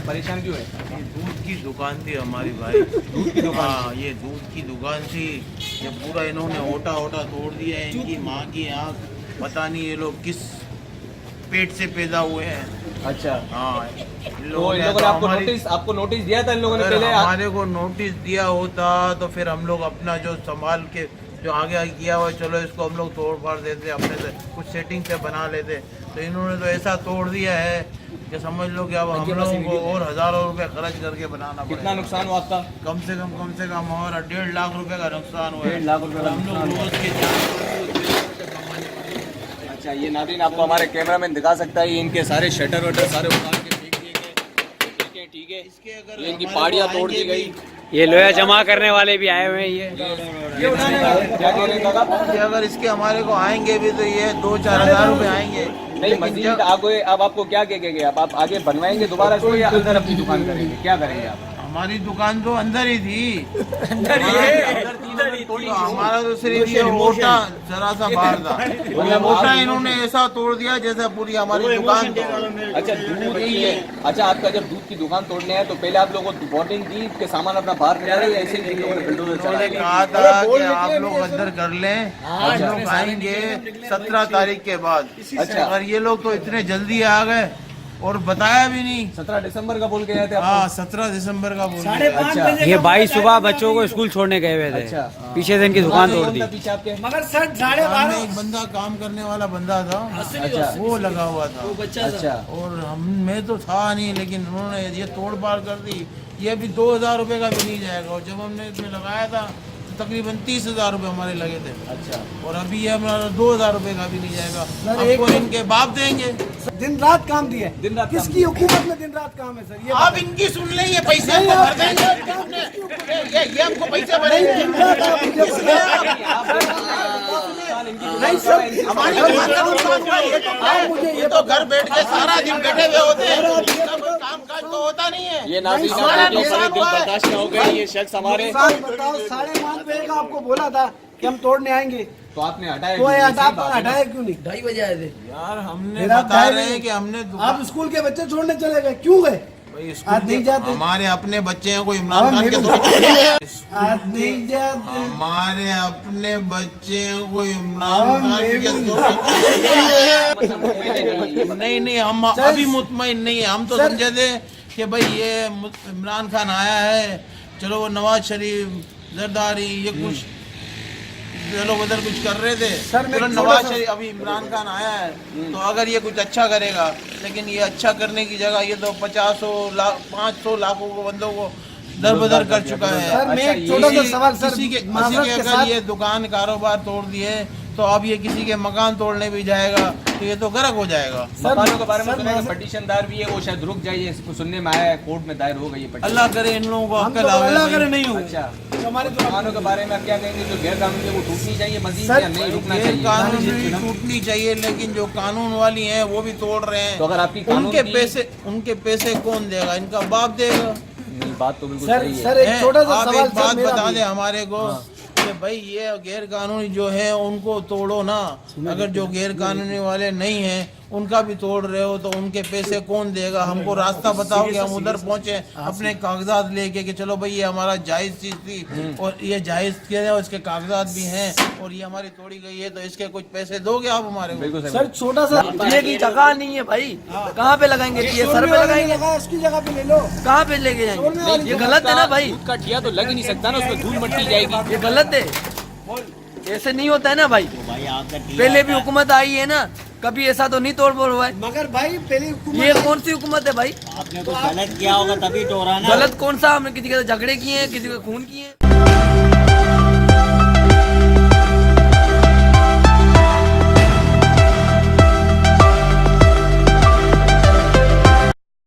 परेशान क्यों है? ये दूध की दुकान थी हमारी भाई। दूध की दुकान? हाँ, ये दूध की दुकान थी। ये पूरा इन्होंने ओटा ओटा तोड़ दिया है। इनकी माँ की आँख, पता नहीं ये लोग किस पेट से पैदा हुए हैं। अच्छा, हाँ, तो इन लोगों ने आपको नोटिस दिया था इन लोगों ने अगर पहले? हमारे को नोटिस दिया होता तो फिर हम लोग अपना जो संभाल के जो आगे किया हुआ, चलो इसको हम लोग तोड़ फाड़ देते, अपने से कुछ सेटिंग से बना लेते। तो इन्होंने तो ऐसा तोड़ दिया है कि समझ लो कि अब हम लोगों को और हजारों रुपए खर्च करके बनाना पड़ेगा। कितना नुकसान हुआ आपका? कम से कम हमारा 1.5 लाख रुपए का नुकसान हुआ है। 1.5 लाख रुपए का हम लोग नुकसान रोज के 4 रुपए कमाने वाले। अच्छा, ये नाज़रीन आपको हमारे कैमरामैन दिखा सकता है, ये इनके सारे शटर वटर सारे उतार के फेंक दिए गए। ठीक है, इसके अगर ये इनकी पहाड़ियाँ तोड़ दी गई। ये लोहा जमा करने वाले भी आए हुए हैं। ये उठाने वाले क्या कह रहे हैं दादा? कि अगर इसके हमारे को आएंगे भी तो ये 2-4 हजार रुपए आएंगे। नहीं, मजीद आगे अब आपको क्या कह गए? आप आगे बनवाएंगे दोबारा इसको या अंदर अपनी दुकान करेंगे? क्या करेंगे आप? हमारी दुकान तो अंदर ही थी। अंदर ही है। तो हमारा तो सिर्फ ये ओटा जरा सा बाहर था। ओटा इन्होंने ऐसा तोड़ दिया जैसे पूरी हमारी दुकान तोड़। अच्छा, दूध की है। अच्छा, आपका जब दूध की दुकान तोड़ने है तो पहले आप लोगों को वार्निंग दी कि सामान अपना बाहर निकाले या ऐसे ही उन्होंने कहा था कि आप लोग अंदर कर लें, हम लोग आएंगे 17 तारीख के बाद। अच्छा, अगर ये लोग तो इतने जल्दी आ गए और बताया भी नहीं। 17 दिसंबर का बोल के आए थे? हाँ, 17 दिसंबर का बोल के। अच्छा, ये 22 सुबह बच्चों को स्कूल छोड़ने गए हुए थे। अच्छा, पीछे से इनकी दुकान तोड़ दी। पीछे आपके मगर सर 12:30 एक बंदा काम करने वाला बंदा था। अच्छा, वो लगा हुआ था। अच्छा, और मैं तो था नहीं, लेकिन उन्होंने ये तोड़ फाड़ कर दी। ये भी 2000 रुपए का भी नहीं जाएगा। और जब हमने इसमें लगाया था तो तकरीबन 30,000 रुपए हमारे लगे थे। अच्छा, और अभी ये हमारा 2000 रुपए का भी नहीं जाएगा। आपको इनके बाप देंगे। दिन रात काम दिए। दिन रात किसकी हुकूमत में दिन रात काम है सर? ये आप इनकी सुन लें, ये पैसे हमको भर देंगे। ये हमको पैसे भरेंगे। नहीं सर, हमारी दुकान का नुकसान हुआ। ये तो घर बैठ के सारा दिन बैठे हुए होते हैं। काम काज तो होता नहीं है। ये नाज़रीन आपके बड़े दिल बर्दाश्त न हो गए। ये शख्स हमारे नुकसान बताओ, 5:30 बजे का आपको बोला था कि हम तोड़ने आएंगे, तो आपने हटाया तो ये हटाए क्यों नहीं? 2:30 बजे आए थे यार, हमने मेरा बता भाई रहे हैं कि हमने आप स्कूल के बच्चे छोड़ने चले गए, क्यों गए? भाई आज नहीं जाते। हमारे अपने बच्चे हैं, कोई इमरान खान के थोड़ी। आज नहीं जाते। हमारे अपने बच्चे हैं, कोई इमरान खान के थोड़ी। नहीं, हम अभी मुतमईन नहीं है। हम तो सर- समझे थे कि भाई ये इमरान खान आया है, चलो वो नवाज शरीफ, जरदारी, ये कुछ चलो उधर कुछ कर रहे थे। सर, मैं चलो छोटा नवाज सा- शरीफ, अभी इमरान खान आया है तो अगर ये कुछ अच्छा करेगा, लेकिन ये अच्छा करने की जगह ये तो 500 लाखों को बंदों को दर बदर कर चुका है। सर, मैं एक किसी- छोटा सा सवाल सर, किसी के माजरत के अगर साथ ये दुकान कारोबार तोड़ दिए तो अब ये किसी के मकान तोड़ने भी जाएगा तो ये तो गर्क हो जाएगा। मकानों के बारे में सर, सुना है, पटिशनदार भी है, वो शायद रुक जाइए, इसको सुनने में आया है, कोर्ट में दायर हो गई है petition। अल्लाह करे इन लोगों को हम अक्ल तो आवे अल्लाह भाई। करे नहीं हुए। अच्छा, हमारे तो मकानों के बारे में आप क्या कहेंगे? जो गैर कानूनी है वो टूटनी चाहिए मजीद सर, या नहीं रुकना ये चाहिए? कानून भी टूटनी चाहिए, लेकिन जो कानून वाली हैं वो भी तोड़ रहे हैं। तो अगर आपकी कानून उनके पैसे कौन देगा? इनका बाप देगा। नहीं, बात तो बिल्कुल सर, सही है। सर एक छोटा सा आप सवाल एक बात सर मेरा बता भी। दे हमारे को कि भाई ये गैर कानूनी जो है उनको तोड़ो ना। अगर जो गैर कानूनी वाले नहीं हैं उनका भी तोड़ रहे हो तो उनके पैसे कौन देगा? हमको रास्ता बताओ कि हम उधर पहुंचे अपने कागजात लेके कि चलो भाई ये हमारा जायज चीज थी और ये जायज किया है, इसके कागजात भी हैं और ये हमारी तोड़ी गई है, तो इसके कुछ पैसे दोगे आप हमारे को? बिल्कुल सही। सर छोटा सा ये की जगह नहीं है भाई, कहाँ पे लगाएंगे? ये सर पे लगाएंगे, उसकी जगह पे ले लो। कहाँ पे लेके जाएंगे? ये गलत है ना भाई, दूध का ठिया तो लग ही नहीं सकता ना, उसमें धूल मट्टी जाएगी। ये गलत है, ऐसे नहीं होता है ना भाई। पहले भी हुकूमत आई है ना, कभी ऐसा तो नहीं तोड़ फोड़ हुआ है। मगर भाई पहले ये कौन सी हुकूमत है भाई? आपने कुछ गलत किया होगा तभी तोड़ा ना। गलत कौन सा? हमने किसी के साथ झगड़े किए हैं, किसी के खून किए हैं?